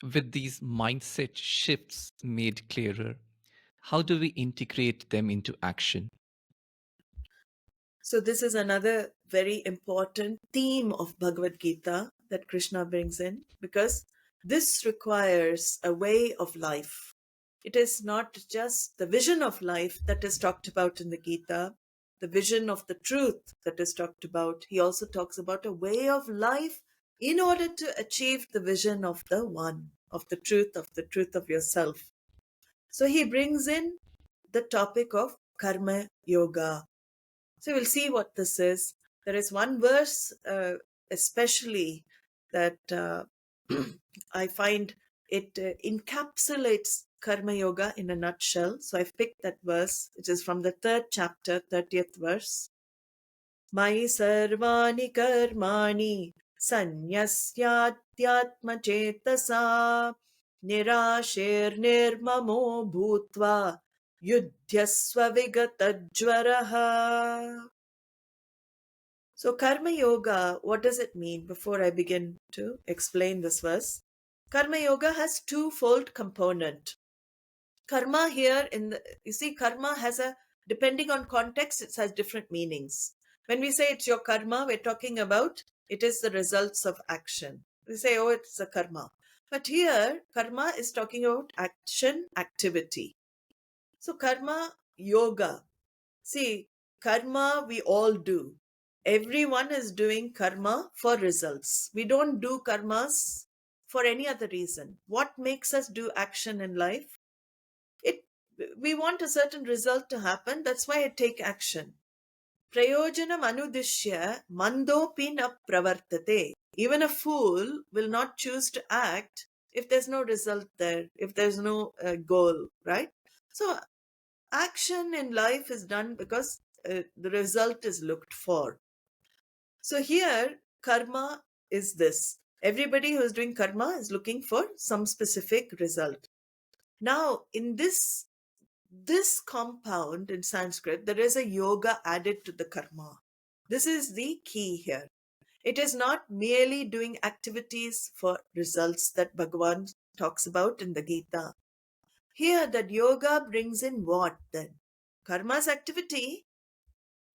with these mindset shifts made clearer, how do we integrate them into action? So this is another very important theme of Bhagavad Gita that Krishna brings in, because this requires a way of life. It is not just the vision of life that is talked about in the Gita, the vision of the truth that is talked about. He also talks about a way of life in order to achieve the vision of the one, of the truth of yourself. So he brings in the topic of karma yoga. So we'll see what this is. There is one verse especially that I find it encapsulates karma yoga in a nutshell. So I've picked that verse, which is from the 3rd chapter, 30th verse. Mayi sarvāṇi karmāṇi saṅnyasyādhyātmacētasā nirāśīrnirmamō bhūtvā yudhyasva vigatajvaraha. So karma yoga, what does it mean? Before I begin to explain this verse, karma yoga has twofold component. Karma here you see, karma has depending on context, it has different meanings. When we say it's your karma, we're talking about it is the results of action. We say, oh, it's a karma. But here, karma is talking about action, activity. So karma yoga. See, karma we all do. Everyone is doing karma for results. We don't do karmas for any other reason. What makes us do action in life? We want a certain result to happen. That's why I take action. Prayojanam anudishya mandopi na pravartate. Even a fool will not choose to act if there's no result there, if there's no goal, right? So action in life is done because the result is looked for. So here, karma is this. Everybody who is doing karma is looking for some specific result. Now, in this compound in Sanskrit, there is a yoga added to the karma. This is the key here. It is not merely doing activities for results that Bhagavan talks about in the Gita. Here, that yoga brings in what then? Karma's activity,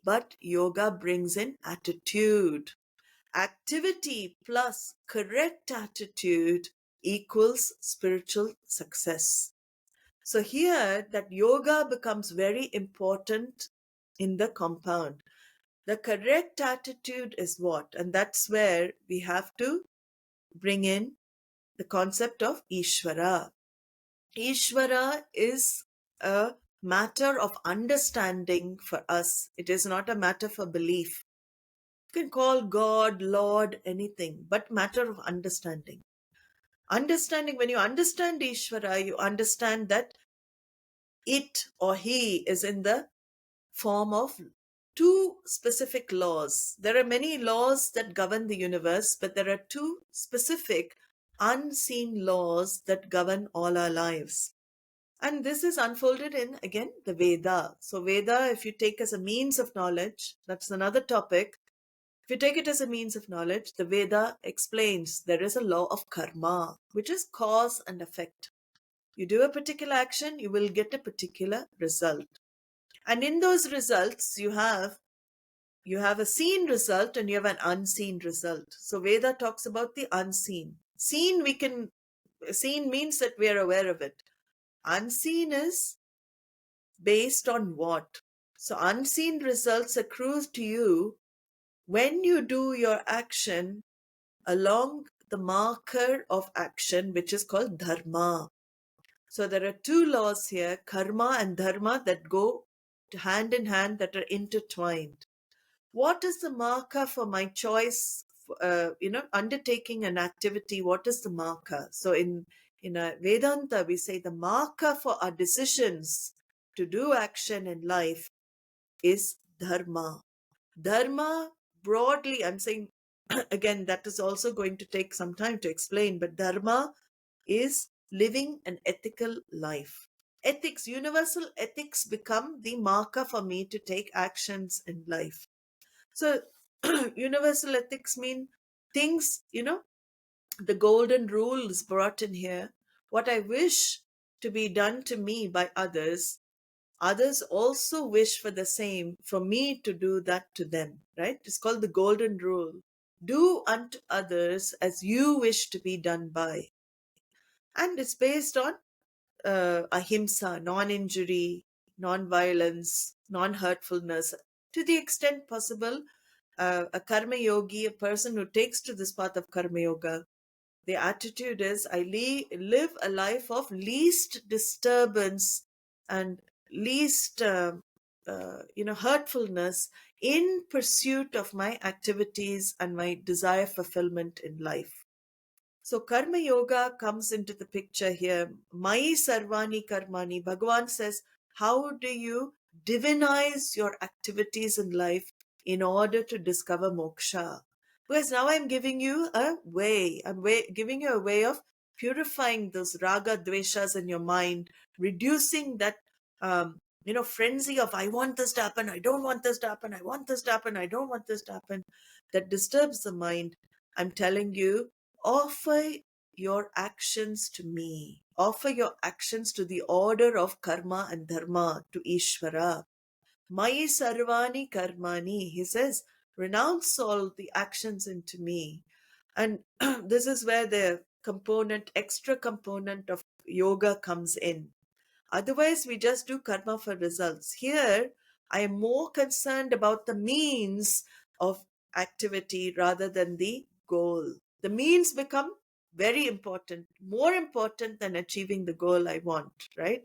but yoga brings in attitude. Activity plus correct attitude equals spiritual success. So here that yoga becomes very important in the compound. The correct attitude is what? And that's where we have to bring in the concept of Ishvara. Ishvara is a matter of understanding for us. It is not a matter for belief. You can call God, Lord, anything, but matter of understanding. Understanding, when you understand Ishvara, you understand that it or he is in the form of two specific laws. There are many laws that govern the universe, but there are two specific unseen laws that govern all our lives. And this is unfolded in, again, the Veda. So Veda, if you take as a means of knowledge, that's another topic. If you take it as a means of knowledge, the Veda explains there is a law of karma, which is cause and effect. You do a particular action, you will get a particular result. And in those results, you have a seen result and you have an unseen result. So Veda talks about the unseen. Seen means that we are aware of it. Unseen is based on what? So unseen results accrue to you when you do your action along the marker of action, which is called Dharma. So there are two laws here, karma and dharma, that go hand in hand, that are intertwined. What is the marker for my choice, undertaking an activity? What is the marker? So in a Vedanta, we say the marker for our decisions to do action in life is dharma. Dharma, broadly, I'm saying, again, that is also going to take some time to explain, but dharma is living an ethical life. Ethics, universal ethics become the marker for me to take actions in life. So, universal ethics mean things, the golden rule is brought in here. What I wish to be done to me by others, others also wish for the same, for me to do that to them, right? It's called the golden rule. Do unto others as you wish to be done by. And it's based on ahimsa, non-injury, non-violence, non-hurtfulness. To the extent possible, a karma yogi, a person who takes to this path of karma yoga, the attitude is, I live a life of least disturbance and least hurtfulness in pursuit of my activities and my desire fulfillment in life. So karma yoga comes into the picture here. Mayi sarvāṇi karmāṇi. Bhagavan says, how do you divinize your activities in life in order to discover moksha? Because now I'm giving you a way. Giving you a way of purifying those raga dveshas in your mind, reducing that frenzy of I want this to happen, I don't want this to happen, I want this to happen, I don't want this to happen, that disturbs the mind. I'm telling you, offer your actions to me. Offer your actions to the order of karma and dharma, to Ishvara. Mayi sarvāṇi karmāṇi. He says, renounce all the actions into me. And this is where the extra component of yoga comes in. Otherwise, we just do karma for results. Here, I am more concerned about the means of activity rather than the goal. The means become very important, more important than achieving the goal I want, right?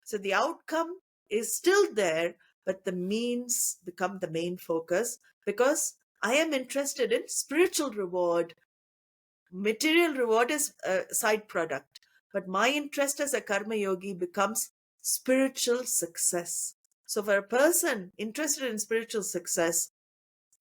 So the outcome is still there, but the means become the main focus because I am interested in spiritual reward. Material reward is a side product, but my interest as a karma yogi becomes spiritual success. So for a person interested in spiritual success,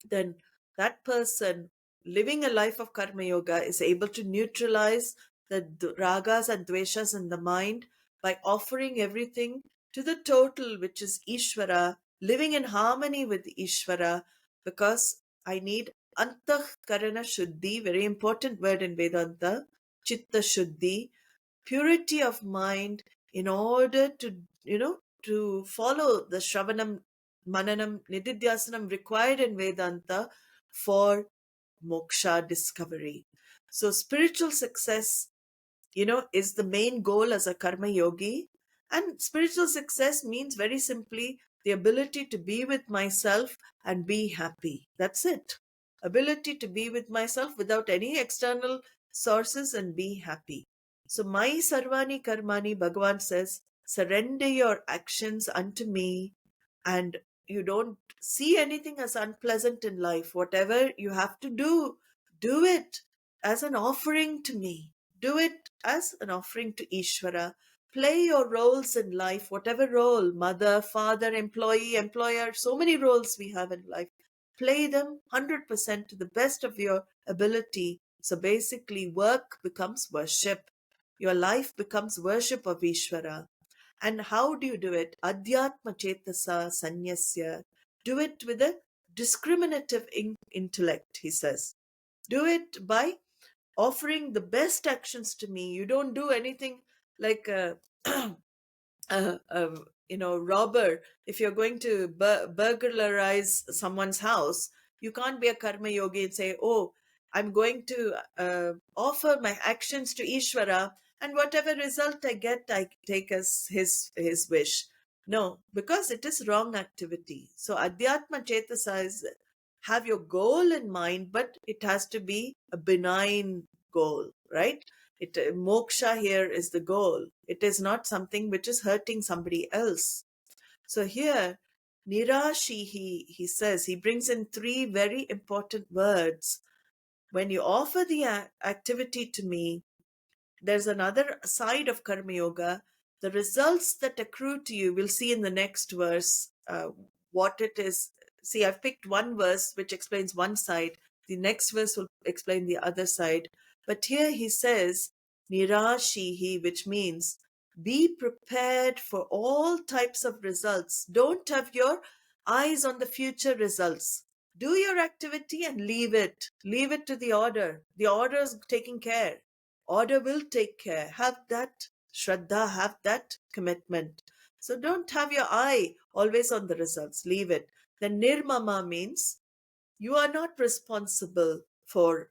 then that person living a life of karma yoga is able to neutralize the ragas and dveshas in the mind by offering everything to the total, which is Ishvara, living in harmony with Ishvara, because I need antahkarana shuddhi, very important word in Vedanta, chitta shuddhi, purity of mind, in order to follow the Shravanam, Mananam, Nididhyasanam required in Vedanta for moksha discovery. So spiritual success, is the main goal as a karma yogi. And spiritual success means very simply the ability to be with myself and be happy. That's it. Ability to be with myself without any external sources and be happy. So, mayi sarvāṇi karmāṇi, Bhagavan says, surrender your actions unto me, and you don't see anything as unpleasant in life. Whatever you have to do it as an offering to me. Do it as an offering to Ishvara. Play your roles in life, whatever role, mother, father, employee, employer, so many roles we have in life. Play them 100% to the best of your ability. So basically, work becomes worship. Your life becomes worship of Ishvara. And how do you do it? Adhyātmacētasā saṅnyasya. Do it with a discriminative intellect, he says. Do it by offering the best actions to me. You don't do anything like a, robber. If you're going to burglarize someone's house, you can't be a karma yogi and say, oh, I'm going to offer my actions to Ishvara, and whatever result I get, I take as his wish. No, because it is wrong activity. So Adhyātmacētasā is have your goal in mind, but it has to be a benign goal, right? Moksha here is the goal. It is not something which is hurting somebody else. So here, nirāśīhi, he says, he brings in three very important words. When you offer the activity to me, there's another side of karma yoga. The results that accrue to you, we'll see in the next verse what it is. See, I've picked one verse which explains one side. The next verse will explain the other side. But here he says, nirāśīhi, which means be prepared for all types of results. Don't have your eyes on the future results. Do your activity and leave it. Leave it to the order. The order is taking care. Order will take care. Have that shraddha, have that commitment. So don't have your eye always on the results. Leave it. Then nirmama means you are not responsible for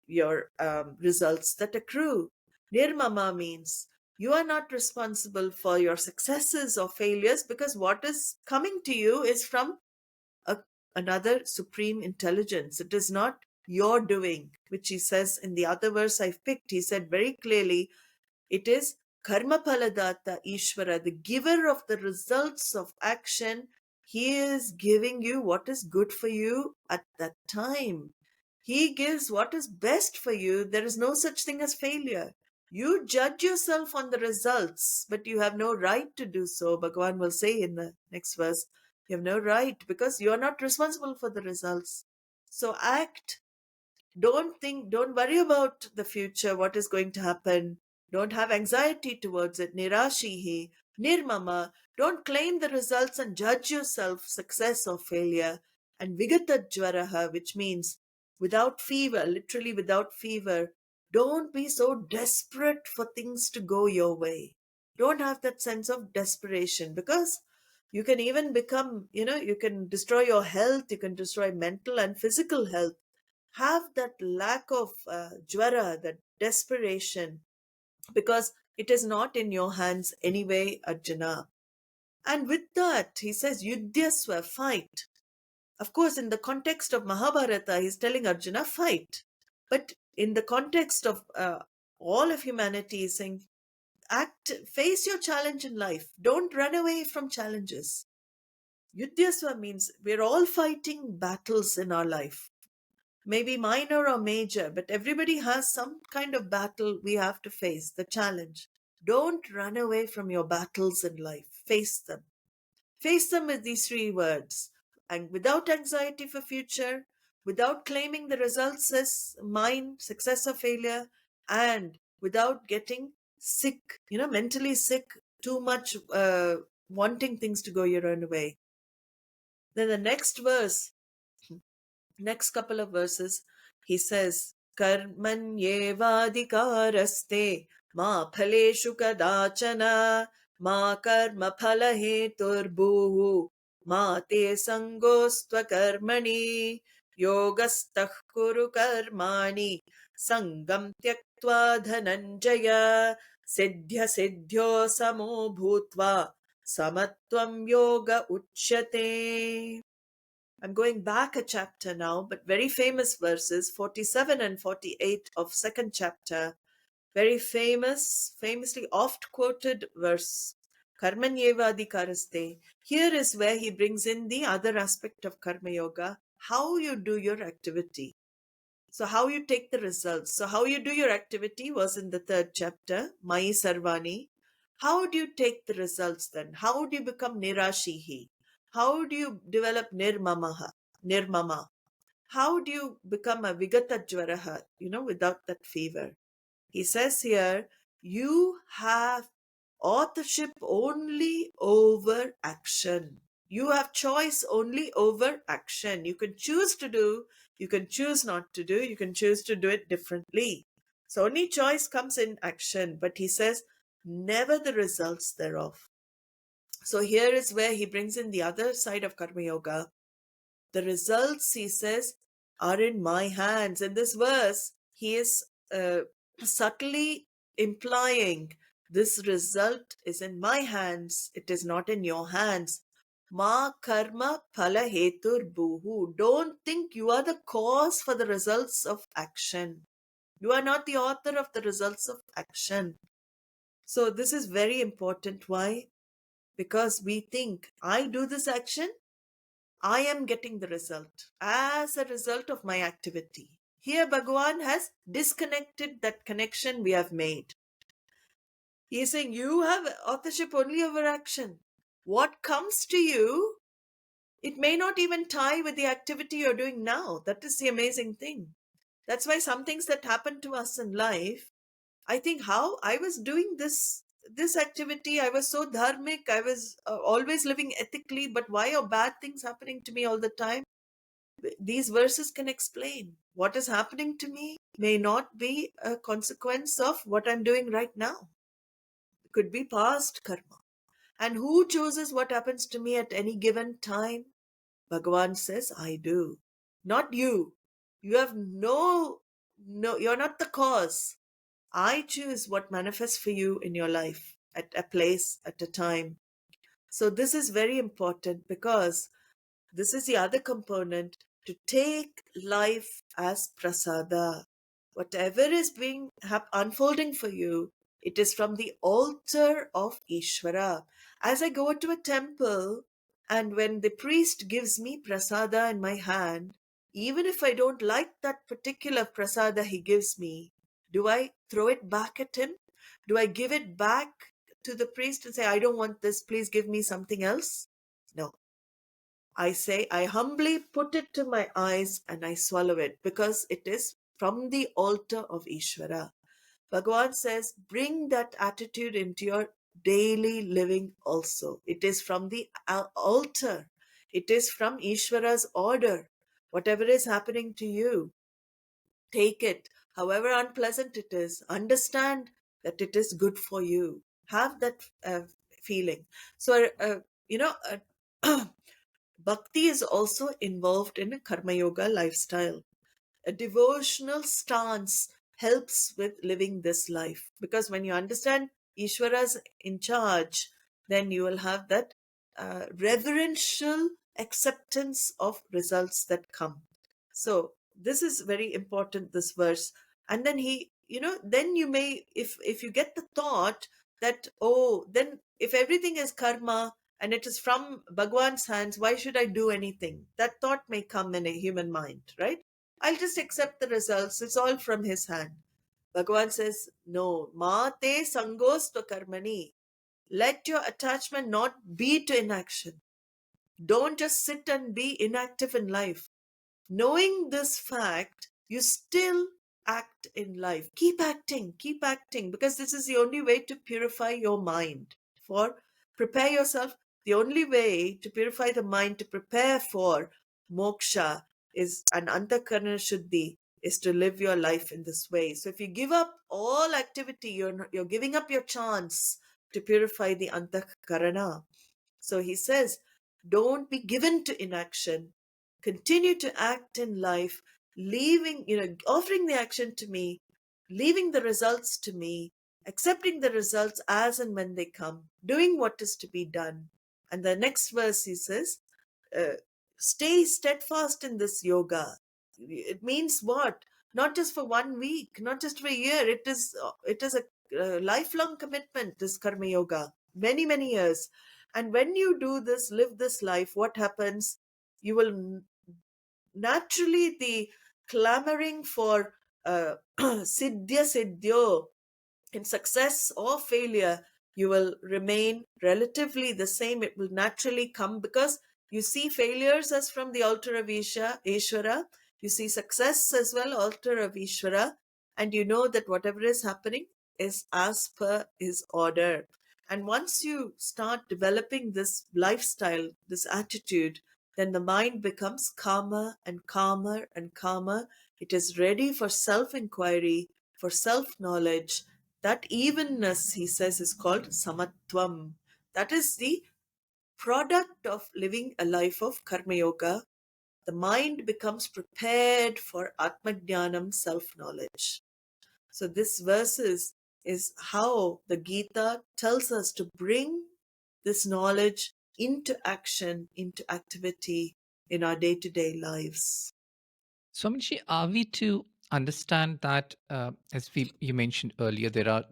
your results that accrue. Nirmama means you are not responsible for your successes or failures, because what is coming to you is from a, another supreme intelligence. It is not your doing, which he says in the other verse I've picked. He said very clearly, it is karma paladata Ishvara, the giver of the results of action. He is giving you what is good for you at that time. He gives what is best for you. There is no such thing as failure. You judge yourself on the results, but you have no right to do so. Bhagavan will say in the next verse, you have no right because you are not responsible for the results. So act. Don't think, don't worry about the future, what is going to happen. Don't have anxiety towards it. Nirāśīhi, nirmama. Don't claim the results and judge yourself success or failure. And vigatadjvaraha, which means without fever, literally without fever. Don't be so desperate for things to go your way. Don't have that sense of desperation, because you can even become, you can destroy your health, you can destroy mental and physical health. Have that lack of jvara, that desperation, because it is not in your hands anyway, Arjuna. And with that, he says, yudhyasva, fight. Of course, in the context of Mahabharata, he's telling Arjuna, fight. But in the context of all of humanity, he's saying, act, face your challenge in life. Don't run away from challenges. Yudhyasva means we're all fighting battles in our life. Maybe minor or major, but everybody has some kind of battle we have to face, the challenge. Don't run away from your battles in life. Face them. Face them with these three words. And without anxiety for future, without claiming the results as mine, success or failure, and without getting sick, mentally sick, too much wanting things to go your own way. Then the next verse, next couple of verses, he says, Karmanyevadhikaraste ma phaleshu kadachana ma karma phalaheturbuhu ma te sangostva karmani yogastah kuru karmāṇi sangam tyaktva dhananjaya siddhya siddhyo samo bhūtvā samatvam yoga uchyate. I'm going back a chapter now, but very famous verses, 47 and 48 of second chapter. Very famously oft quoted verse. Karmanyevadhikaraste. Here is where he brings in the other aspect of Karma Yoga, how you do your activity. So how you take the results. So how you do your activity was in the third chapter, mayi sarvāṇi. How do you take the results then? How do you become nirāśīhi? How do you develop nirmama? How do you become a vigatadjvaraha, without that fever? He says here, you have authorship only over action. You have choice only over action. You can choose to do, you can choose not to do, you can choose to do it differently. So only choice comes in action. But he says, never the results thereof. So here is where he brings in the other side of Karma Yoga. The results, he says, are in my hands. In this verse, he is subtly implying this result is in my hands. It is not in your hands. Ma karma phala hetur buhu. Don't think you are the cause for the results of action. You are not the author of the results of action. So this is very important. Why? Because we think, I do this action, I am getting the result as a result of my activity. Here Bhagavan has disconnected that connection we have made. He is saying you have authorship only over action. What comes to you, it may not even tie with the activity you're doing now. That is the amazing thing. That's why some things that happen to us in life, I think how I was doing this activity, I was so dharmic, I was always living ethically, but why are bad things happening to me all the time? these verses can explain what is happening to me may not be a consequence of what I'm doing right now. It could be past karma. And who chooses what happens to me at any given time? Bhagavan says, I do. Not you. You have no, you're not the cause. I choose what manifests for you in your life at a place, at a time. So this is very important because this is the other component, to take life as prasada. Whatever is being unfolding for you, it is from the altar of Ishvara. As I go to a temple, and when the priest gives me prasada in my hand, even if I don't like that particular prasada he gives me, do I throw it back at him? Do I give it back to the priest and say, I don't want this, please give me something else? No. I say, I humbly put it to my eyes and I swallow it because it is from the altar of Ishvara. Bhagavan says, bring that attitude into your daily living also. It is from the altar. It is from Ishvara's order. Whatever is happening to you, take it. However unpleasant it is, understand that it is good for you. Have that feeling. So, Bhakti is also involved in a karma yoga lifestyle. A devotional stance helps with living this life, because when you understand Ishvara's in charge, then you will have that reverential acceptance of results that come. So this is very important, this verse. And then then you may, if you get the thought that, oh, then if everything is karma and it is from Bhagwan's hands, why should I do anything? That thought may come in a human mind, right? I'll just accept the results. It's all from his hand. Bhagavan says, no, ma te sangos to karmani. Let your attachment not be to inaction. Don't just sit and be inactive in life. Knowing this fact, you still act in life. Keep acting, because this is the only way to purify your mind. Prepare yourself. The only way to purify the mind, to prepare for moksha is an antakarana shuddhi, is to live your life in this way. So if you give up all activity, you're giving up your chance to purify the antakarana. So he says, don't be given to inaction. Continue to act in life, offering the action to me, leaving the results to me, accepting the results as and when they come, doing what is to be done. And the next verse he says, stay steadfast in this yoga. It means what? Not just for 1 week, not just for a year. It is a lifelong commitment, this karma yoga. Many, many years. And when you do this, live this life, what happens? You will naturally, the clamoring for siddhya siddhyo, in success or failure, you will remain relatively the same. It will naturally come because you see failures as from the altar of Ishvara. You see success as well, altar of Ishvara. And you know that whatever is happening is as per his order. And once you start developing this lifestyle, this attitude, then the mind becomes calmer and calmer and calmer. It is ready for self-inquiry, for self-knowledge. That evenness, he says, is called samatvam. That is the product of living a life of karma yoga. The mind becomes prepared for atmajnanam, self-knowledge. So this verses is how the Gita tells us to bring this knowledge into action, into activity in our day-to-day lives. Swamiji, are we to understand that, as you mentioned earlier, there are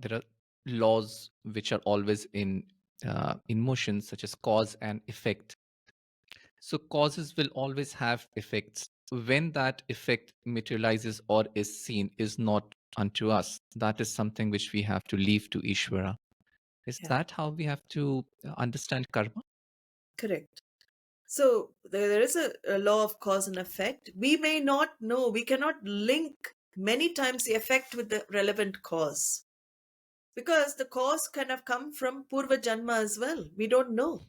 laws which are always in motion, such as cause and effect. So causes will always have effects. When that effect materializes or is seen, is not unto us. That is something which we have to leave to Ishvara. Is Yeah, that how we have to understand karma? correct. So there is a law of cause and effect. We may not know, we cannot link many times the effect with the relevant cause, because the cause can have come from Purva Janma as well. We don't know.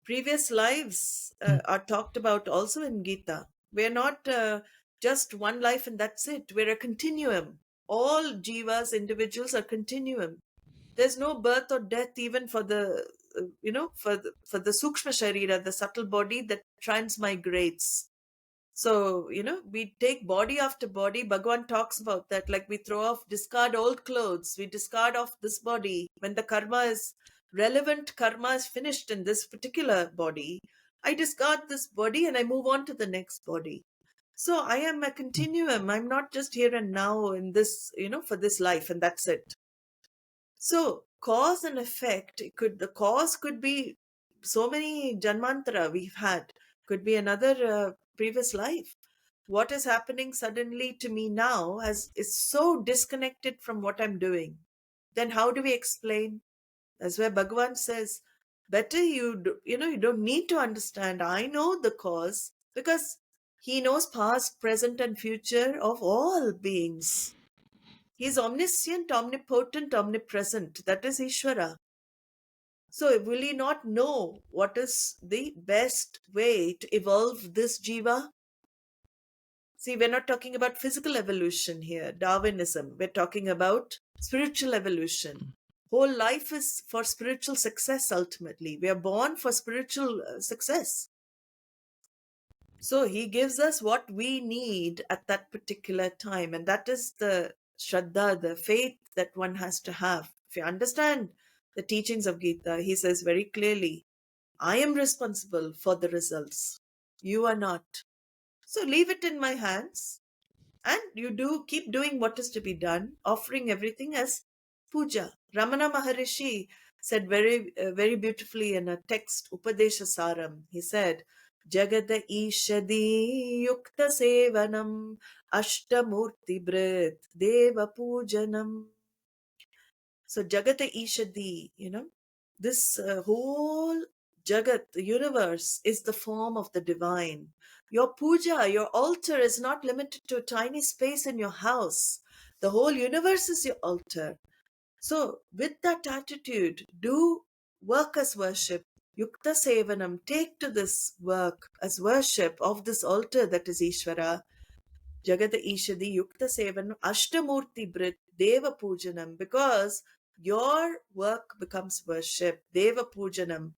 Previous lives Mm. are talked about also in Gita. We're not just one life and that's it. We're a continuum. All jivas, individuals, are continuum. There's no birth or death even for the for the sukshma sharira, the subtle body that transmigrates. So, we take body after body. Bhagavan talks about that, like we discard old clothes, we discard off this body. When the relevant karma is finished in this particular body, I discard this body and I move on to the next body. So I am a continuum. I'm not just here and now in this, for this life and that's it. So cause and effect, the cause could be so many janmantara we've had, could be another previous life. What is happening suddenly to me now is so disconnected from what I'm doing. Then how do we explain? That's where Bhagavan says, better you don't need to understand. I know the cause because he knows past, present, and future of all beings. He is omniscient, omnipotent, omnipresent. That is Ishvara. So will he not know what is the best way to evolve this jiva? See, we're not talking about physical evolution here, Darwinism. We're talking about spiritual evolution. Whole life is for spiritual success ultimately. We are born for spiritual success. So he gives us what we need at that particular time. And that is the Shraddha, the faith that one has to have. If you understand the teachings of Gita, he says very clearly, I am responsible for the results. You are not. So leave it in my hands. And you keep doing what is to be done, offering everything as puja. Ramana Maharishi said very beautifully in a text, Upadesha Saram. He said, Jagata Ishadi Yukta Sevanam Ashtamurti Brit Deva Pujanam. So Jagata Ishadi, this whole Jagat, the universe, is the form of the divine. Your puja, your altar is not limited to a tiny space in your house. The whole universe is your altar. So, with that attitude, do work as worship. Yukta Sevanam, take to this work as worship of this altar that is Ishvara. Jagata Ishadi Yukta Sevanam Ashtamurti Brit Deva Pujanam, because your work becomes worship. Deva Pujanam.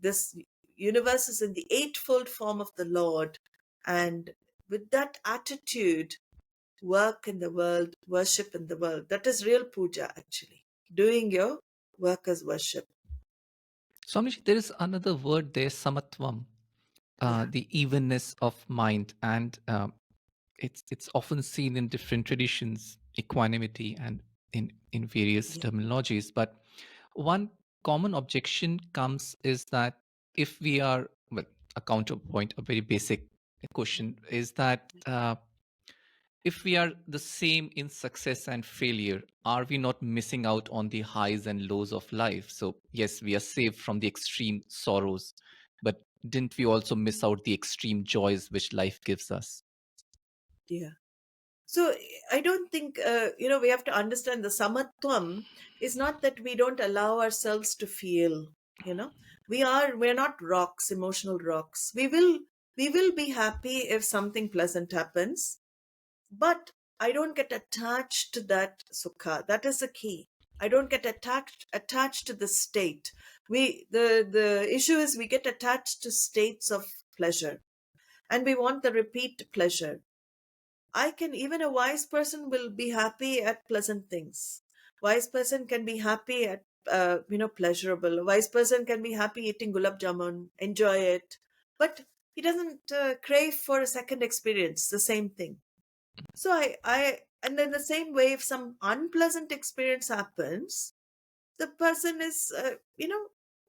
This universe is in the eightfold form of the Lord. And with that attitude, work in the world, worship in the world. That is real puja, actually. Doing your work as worship. Swamiji, there is another word there, samatvam, Yeah. the evenness of mind, and it's often seen in different traditions, equanimity, and in various Yeah. terminologies. But one common objection comes is that if we are, well, a counterpoint, a very basic question is that if we are the same in success and failure, are we not missing out on the highs and lows of life? So yes, we are saved from the extreme sorrows, but didn't we also miss out the extreme joys which life gives us? Yeah. So I don't think, we have to understand the samatvam is not that we don't allow ourselves to feel, you know. We're not rocks, emotional rocks. We will be happy if something pleasant happens, but I don't get attached to that sukha. That is the key. I don't get attached to the state. The issue is we get attached to states of pleasure and we want the repeat pleasure. Even a wise person will be happy at pleasant things. Wise person can be happy at, pleasurable. A wise person can be happy eating gulab jamun, enjoy it, but he doesn't crave for a second experience, the same thing. So and then the same way, if some unpleasant experience happens, the person is,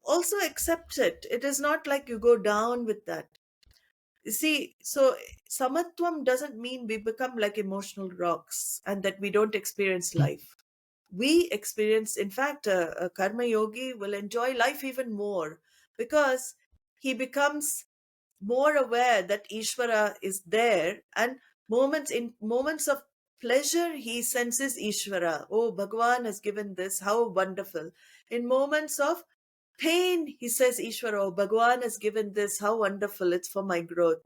also accepts it. It is not like you go down with that. You see, so samatvam doesn't mean we become like emotional rocks and that we don't experience life. We experience, in fact, a karma yogi will enjoy life even more because he becomes more aware that Ishvara is there, and in moments of pleasure he senses Ishvara. Oh, Bhagavan has given this, how wonderful. In moments of pain he says Ishvara, oh, Bhagavan has given this, how wonderful, it's for my growth.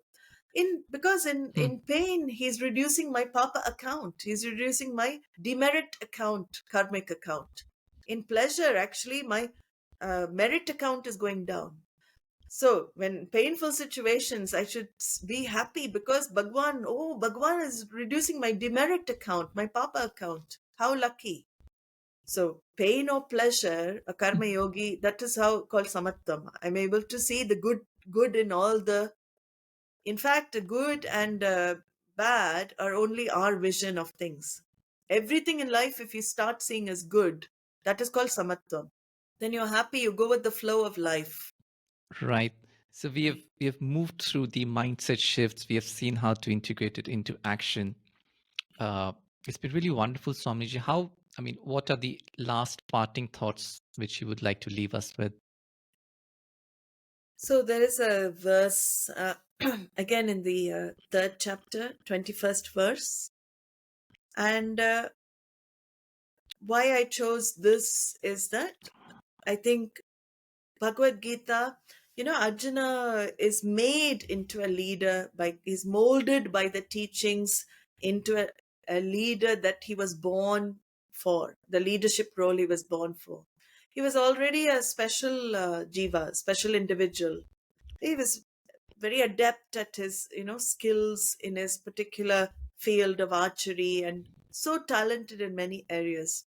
Because Hmm. in pain, he's reducing my papa account. He's reducing my demerit account, karmic account. In pleasure, actually, my merit account is going down. So when painful situations, I should be happy because Bhagwan is reducing my demerit account, my papa account. How lucky. So pain or pleasure, a karma yogi, that is how called samattam. I'm able to see the good in all the, in fact, good and bad are only our vision of things. Everything in life, if you start seeing as good, that is called samattam. Then you're happy, you go with the flow of life. Right. So we have moved through the mindset shifts. We have seen how to integrate it into action. It's been really wonderful, Swamiji. What are the last parting thoughts which you would like to leave us with? So there is a verse, again in the third chapter, 21st verse. And why I chose this is that I think Bhagavad Gita, Arjuna is made into a leader he's molded by the teachings into a leader that he was born for, the leadership role he was born for. He was already a special jiva, special individual. He was very adept at his, skills in his particular field of archery and so talented in many areas.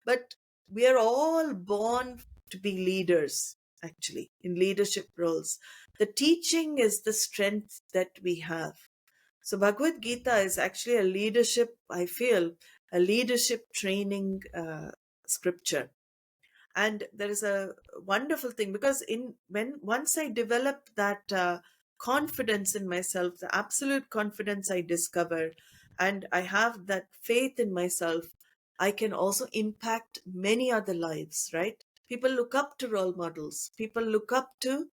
But we are all born to be leaders, actually, in leadership roles. The teaching is the strength that we have. So Bhagavad Gita is actually a leadership, I feel, a leadership training scripture. And there is a wonderful thing because once I develop that confidence in myself, the absolute confidence I discover, and I have that faith in myself, I can also impact many other lives, right? People look up to role models, people look up to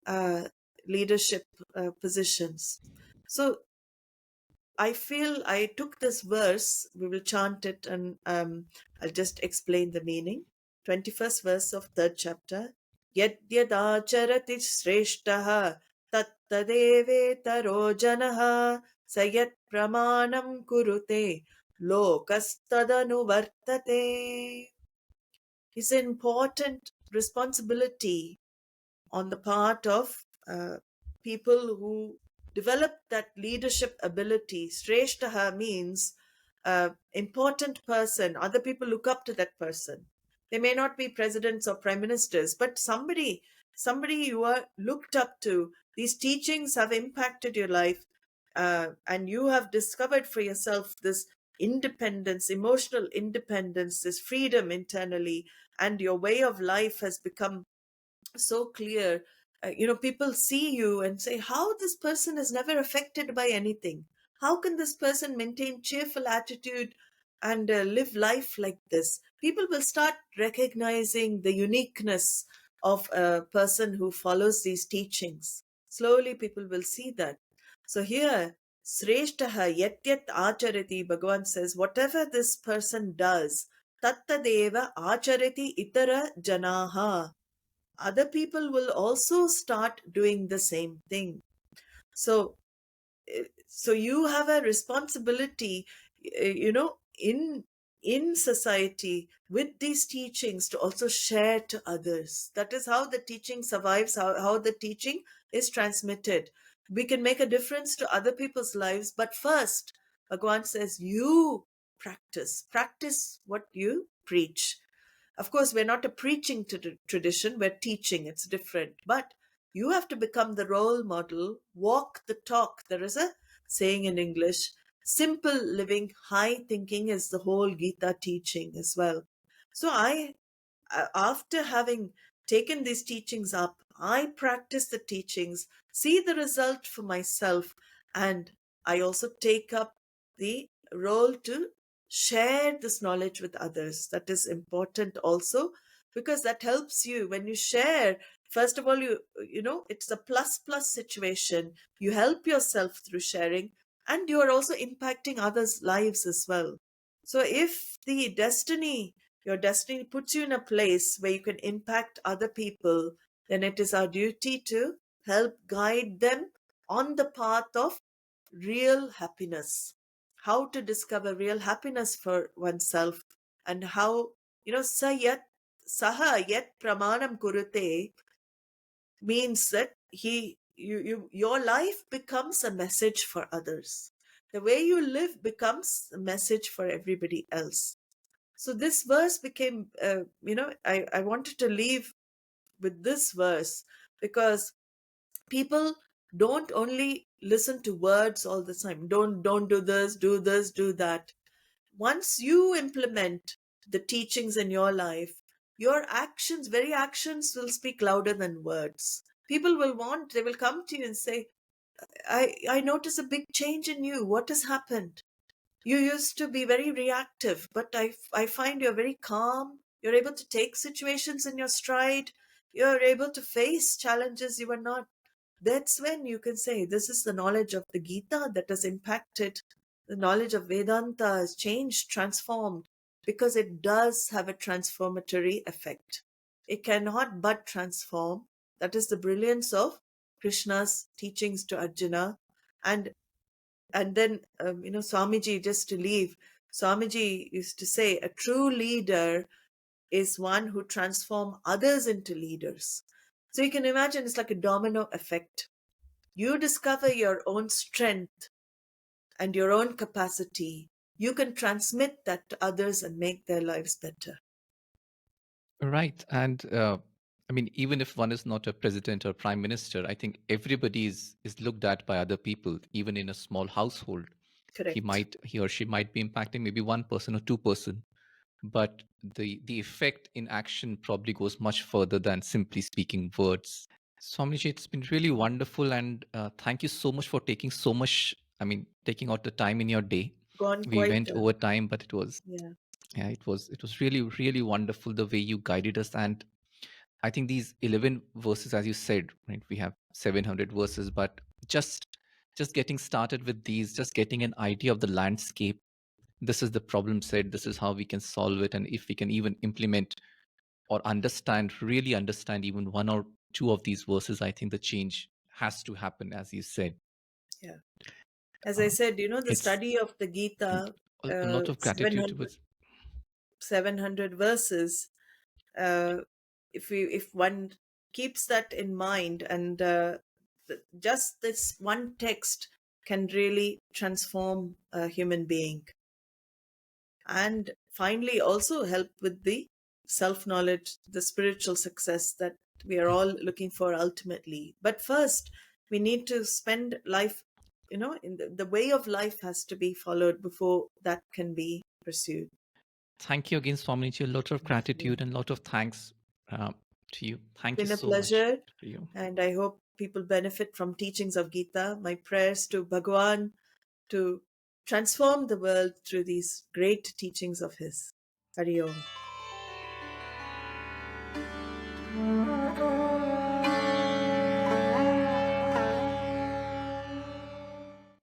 uh, leadership positions. So I feel I took this verse, we will chant it, and I'll just explain the meaning. 21st verse of third chapter. Yadyadacharati shreshtaha tattadevetaro janaha sayat pramanam kurute lokastadanuvartate. It's an important responsibility on the part of people who develop that leadership ability. Shreshtaha means important person. Other people look up to that person. They may not be presidents or prime ministers, but somebody you are looked up to. These teachings have impacted your life, and you have discovered for yourself this independence, emotional independence, this freedom internally, and your way of life has become so clear. People see you and say, how this person is never affected by anything, how can this person maintain cheerful attitude and live life like this. People will start recognizing the uniqueness of a person who follows these teachings. Slowly people will see that. So here, sreshtaha yat yat acharati, Bhagavan says, whatever this person does, tattadeva acharati itara janaha, other people will also start doing the same thing. So so you have a responsibility, in society with these teachings to also share to others. That is how the teaching survives, how the teaching is transmitted. We can make a difference to other people's lives, but first Bhagavan says, you practice what you preach. Of course, we're not a preaching tradition, we're teaching, it's different. But you have to become the role model, walk the talk. There is a saying in English, simple living, high thinking is the whole Gita teaching as well. So after having taken these teachings up, I practice the teachings, see the result for myself, and I also take up the role to share this knowledge with others. That is important also, because that helps you when you share. First of all, it's a plus situation. You help yourself through sharing, and you are also impacting others' lives as well. So if your destiny puts you in a place where you can impact other people, then it is our duty to help guide them on the path of real happiness, how to discover real happiness for oneself, and how, saha yet pramanam kurute means that your life becomes a message for others. The way you live becomes a message for everybody else. So this verse became, I wanted to leave with this verse, because people don't only listen to words all the time. Don't do this, do this, do that. Once you implement the teachings in your life, your actions, very actions, will speak louder than words. People they will come to you and say, I notice a big change in you. What has happened? You used to be very reactive, but I find you're very calm. You're able to take situations in your stride. You're able to face challenges you were not. That's when you can say, this is the knowledge of the Gita that has impacted. The knowledge of Vedanta has changed, transformed, because it does have a transformatory effect. It cannot but transform. That is the brilliance of Krishna's teachings to Arjuna. And then, Swamiji, just to leave, Swamiji used to say, a true leader is one who transforms others into leaders. So you can imagine it's like a domino effect. You discover your own strength and your own capacity. You can transmit that to others and make their lives better. Right. And I mean, even if one is not a president or prime minister, I think everybody is looked at by other people, even in a small household. Correct. He or she might be impacting maybe one person or two-person, but the effect in action probably goes much further than simply speaking words. Swamiji, it's been really wonderful, and thank you so much for taking so much. I mean, taking out the time in your day. Gone We quite went over time, but it was yeah. yeah, it was really really wonderful the way you guided us. And I think these 11 verses, as you said, right? We have 700 verses, but just just getting started with these, just getting an idea of the landscape. This is the problem set. This is how we can solve it, and if we can even implement or understand, really understand even one or two of these verses, I think the change has to happen, as you said. Yeah. As I Uh, said, the it's study of the and Gita, a lot of gratitude 700, towards. 700 verses, uh, if one keeps that in mind, and just this one text can really transform a human being, and finally also help with the self knowledge, the spiritual success that we are all looking for ultimately. But first, we need to spend life, in the way of life has to be followed before that can be pursued. Thank you again, Swaminiji. A lot of Yeah. gratitude and a lot of thanks uh, to you. Thank you Been a so much pleasure, to you. and I hope people benefit from teachings of Gita. My prayers to Bhagwan to transform the world through these great teachings of his. Hari Om.